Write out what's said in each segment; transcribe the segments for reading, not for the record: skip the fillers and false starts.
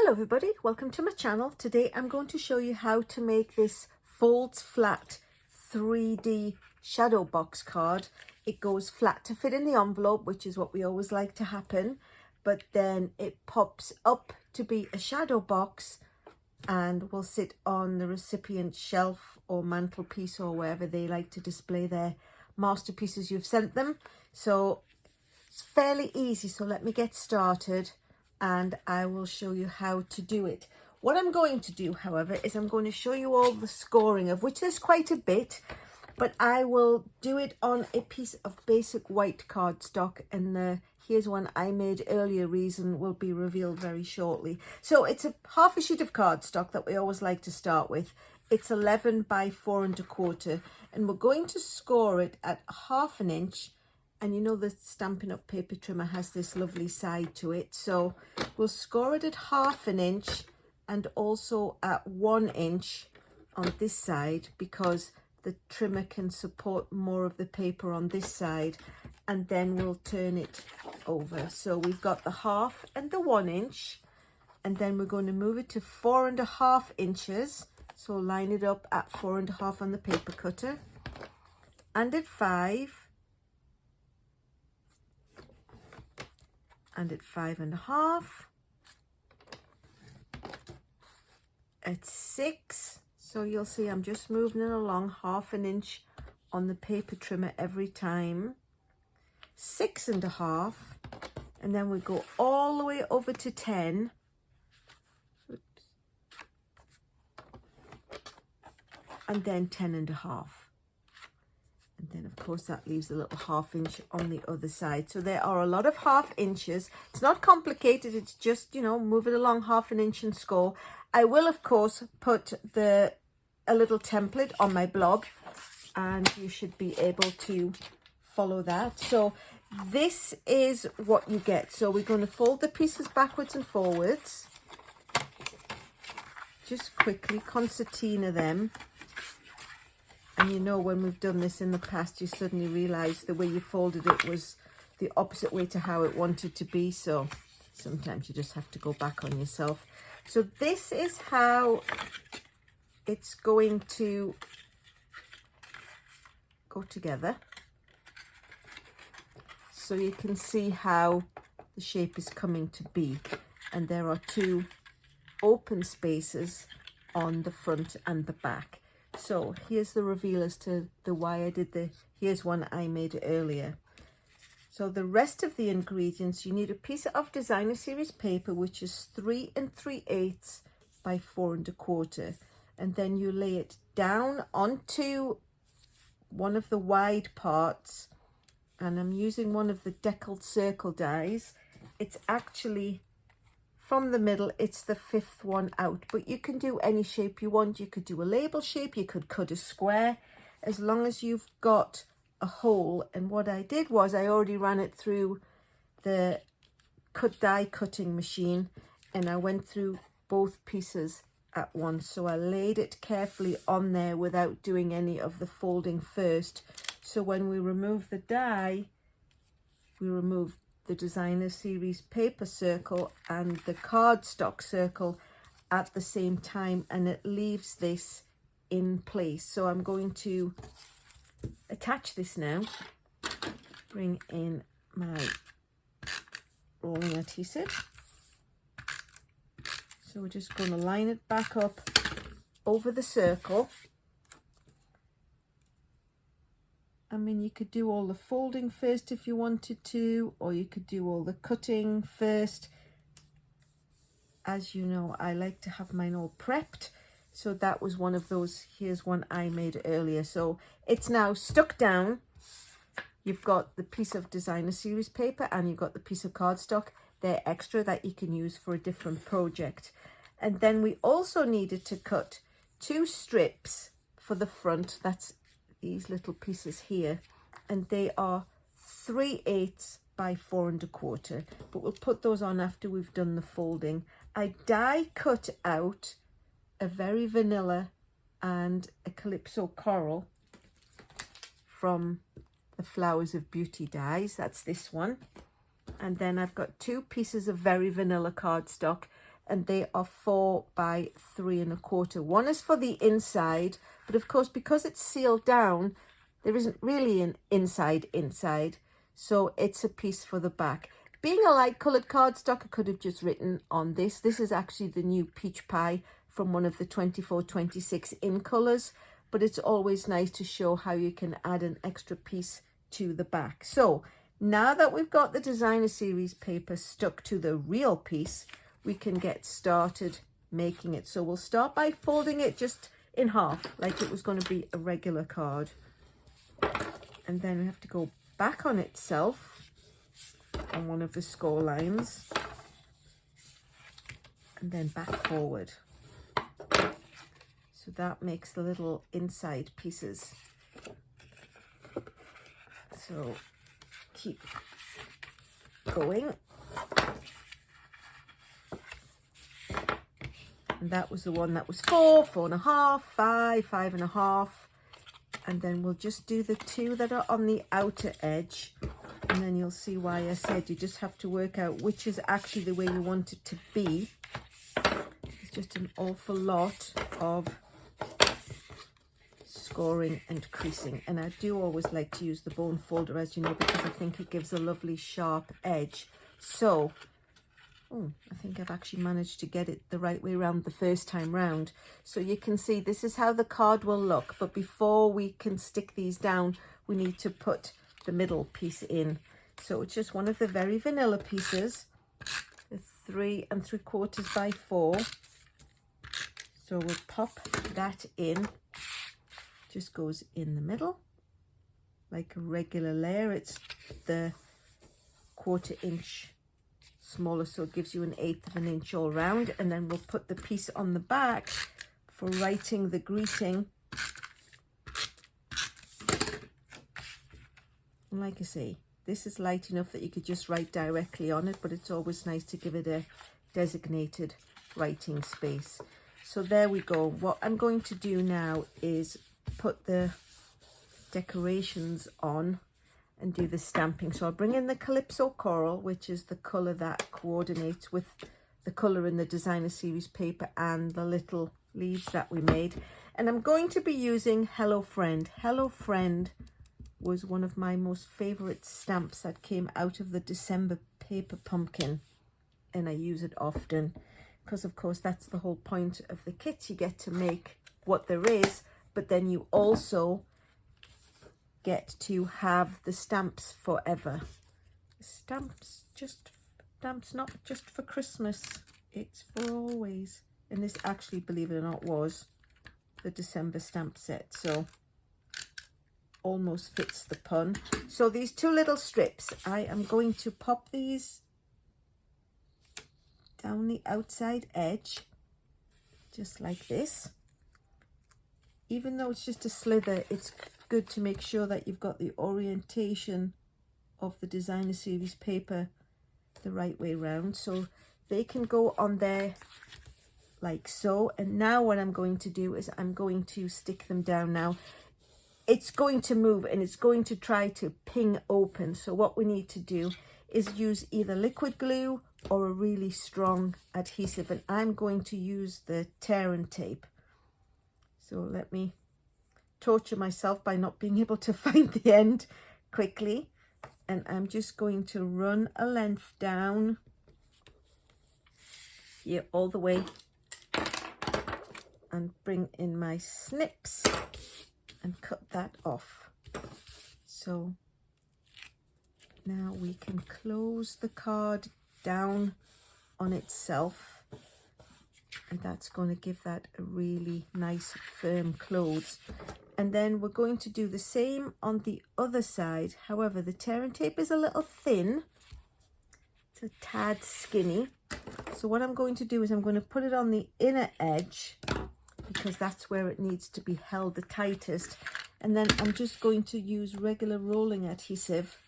Hello everybody, welcome to my channel. Today I'm going to show you how to make this folds flat 3D shadow box card. It goes flat to fit in the envelope, which is what we always like to happen, but then it pops up to be a shadow box and will sit on the recipient's shelf or mantelpiece or wherever they like to display their masterpieces you've sent them. So it's fairly easy, so let me get started and I will show you how to do it. What I'm going to do, however, is I'm going to show you all the scoring, of which there's quite a bit, but I will do it on a piece of basic white cardstock, and here's one I made earlier, reason will be revealed very shortly. So it's half a sheet of cardstock that we always like to start with. It's 11 by 4 1/4, and we're going to score it at 1/2 inch. And you know the Stampin' Up! Paper trimmer has this lovely side to it. So we'll score it at 1/2 inch and also at 1 inch on this side, because the trimmer can support more of the paper on this side. And then we'll turn it over. So we've got the 1/2 and the 1 inch. And then we're going to move it to 4 1/2 inches. So line it up at 4 1/2 on the paper cutter. And at 5. And at 5 1/2, at 6, so you'll see I'm just moving it along 1/2 inch on the paper trimmer every time, 6 1/2, and then we go all the way over to 10. Oops. And then 10 1/2. And then of course that leaves a little 1/2 inch on the other side. So there are a lot of 1/2 inches. It's not complicated. It's just, you know, move it along 1/2 inch and score. I will of course put a little template on my blog, and you should be able to follow that. So this is what you get. So we're going to fold the pieces backwards and forwards. Just quickly concertina them. And you know, when we've done this in the past, you suddenly realize the way you folded it was the opposite way to how it wanted to be. So sometimes you just have to go back on yourself. So this is how it's going to go together. So you can see how the shape is coming to be. And there are 2 open spaces on the front and the back. So here's the reveal as to why I did here's one I made earlier. So the rest of the ingredients, you need a piece of designer series paper, which is 3 3/8 by 4 1/4. And then you lay it down onto one of the wide parts. And I'm using one of the deckled circle dies. It's actually, from the middle, it's the 5th one out, but you can do any shape you want. You could do a label shape, you could cut a square, as long as you've got a hole. And what I did was I already ran it through the die cutting machine, and I went through both pieces at once. So I laid it carefully on there without doing any of the folding first. So when we remove the die, we remove the designer series paper circle and the cardstock circle at the same time, and it leaves this in place. So I'm going to attach this now, bring in my rolling adhesive. So we're just going to line it back up over the circle. I mean, you could do all the folding first if you wanted to, or you could do all the cutting first. As you know, I like to have mine all prepped. So that was one of those. Here's one I made earlier. So it's now stuck down. You've got the piece of designer series paper and you've got the piece of cardstock. They're extra that you can use for a different project. And then we also needed to cut 2 strips for the front. That's these little pieces here, and they are 3/8 by 4 1/4, but we'll put those on after we've done the folding. I die cut out a very vanilla and a calypso coral from the Flowers of Beauty dies. That's this one. And then I've got 2 pieces of very vanilla cardstock, and they are 4 by 3 1/4. One is for the inside, but of course, because it's sealed down, there isn't really an inside, so it's a piece for the back. Being a light coloured cardstock, I could have just written on this. This is actually the new Peach Pie from one of the 24-26 in colours, but it's always nice to show how you can add an extra piece to the back. So now that we've got the designer series paper stuck to the real piece, we can get started making it. So we'll start by folding it just in half, like it was going to be a regular card. And then we have to go back on itself on one of the score lines, and then back forward. So that makes the little inside pieces. So keep going. And that was the one that was 4, 4 1/2, 5, 5 1/2. And then we'll just do the 2 that are on the outer edge. And then you'll see why I said you just have to work out which is actually the way you want it to be. It's just an awful lot of scoring and creasing. And I do always like to use the bone folder, as you know, because I think it gives a lovely sharp edge. So, I think I've actually managed to get it the right way around the first time round. So you can see this is how the card will look. But before we can stick these down, we need to put the middle piece in. So it's just one of the very vanilla pieces, the 3 3/4 by 4. So we'll pop that in. Just goes in the middle like a regular layer. It's the 1/4 inch smaller, so it gives you an 1/8 of an inch all round. And then we'll put the piece on the back for writing the greeting. And like I say, this is light enough that you could just write directly on it, but it's always nice to give it a designated writing space. So there we go. What I'm going to do now is put the decorations on and do the stamping. So I'll bring in the Calypso Coral, which is the colour that coordinates with the colour in the designer series paper and the little leaves that we made. And I'm going to be using Hello Friend. Hello Friend was one of my most favourite stamps that came out of the December paper pumpkin, and I use it often because of course that's the whole point of the kit. You get to make what there is, but then you also get to have the stamps forever. Stamps not just for Christmas, it's for always. And this actually, believe it or not, was the December stamp set, so almost fits the pun. So these 2 little strips, I am going to pop these down the outside edge, just like this. Even though it's just a slither, it's good to make sure that you've got the orientation of the designer series paper the right way round, so they can go on there like so. And now what I'm going to do is I'm going to stick them down. Now it's going to move and it's going to try to ping open, so what we need to do is use either liquid glue or a really strong adhesive, and I'm going to use the tear and tape. So let me torture myself by not being able to find the end quickly, and I'm just going to run a length down here all the way and bring in my snips and cut that off. So now we can close the card down on itself, and that's going to give that a really nice firm close. And then we're going to do the same on the other side. However, the tear and tape is a little thin, it's a tad skinny. So what I'm going to do is I'm going to put it on the inner edge because that's where it needs to be held the tightest. And then I'm just going to use regular rolling adhesive,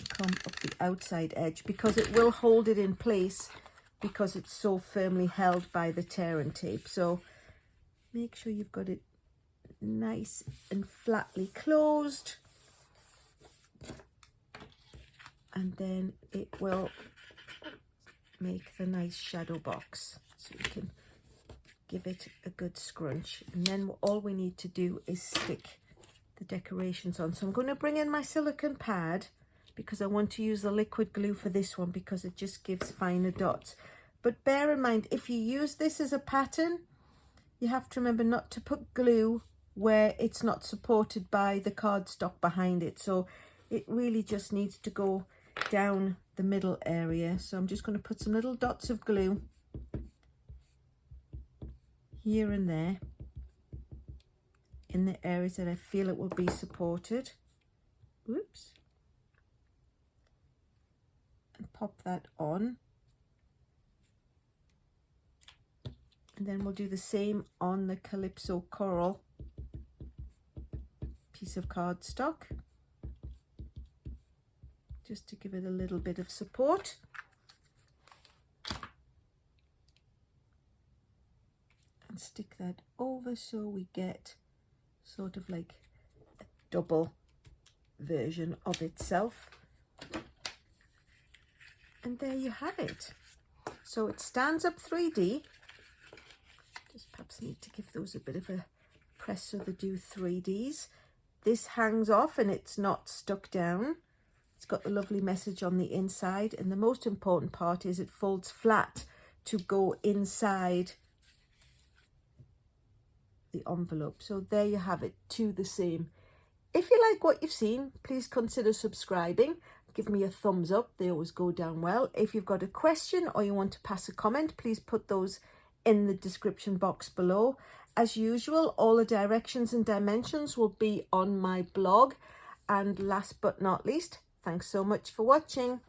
come up the outside edge, because it will hold it in place because it's so firmly held by the tear and tape. So make sure you've got it nice and flatly closed, and then it will make the nice shadow box. So we can give it a good scrunch, and then all we need to do is stick the decorations on. So I'm going to bring in my silicone pad because I want to use the liquid glue for this one because it just gives finer dots. But bear in mind, if you use this as a pattern, you have to remember not to put glue where it's not supported by the cardstock behind it. So it really just needs to go down the middle area. So I'm just going to put some little dots of glue here and there in the areas that I feel it will be supported. Whoops. And pop that on. And then we'll do the same on the Calypso Coral piece of cardstock, just to give it a little bit of support. And stick that over so we get sort of like a double version of itself. And there you have it. So it stands up 3D. Just perhaps need to give those a bit of a press so they do 3Ds. This hangs off and it's not stuck down. It's got the lovely message on the inside, and the most important part is it folds flat to go inside the envelope. So there you have it, two the same. If you like what you've seen, please consider subscribing. Give me a thumbs up, they always go down well. If you've got a question or you want to pass a comment, please put those in the description box below. As usual, all the directions and dimensions will be on my blog. And last but not least, thanks so much for watching.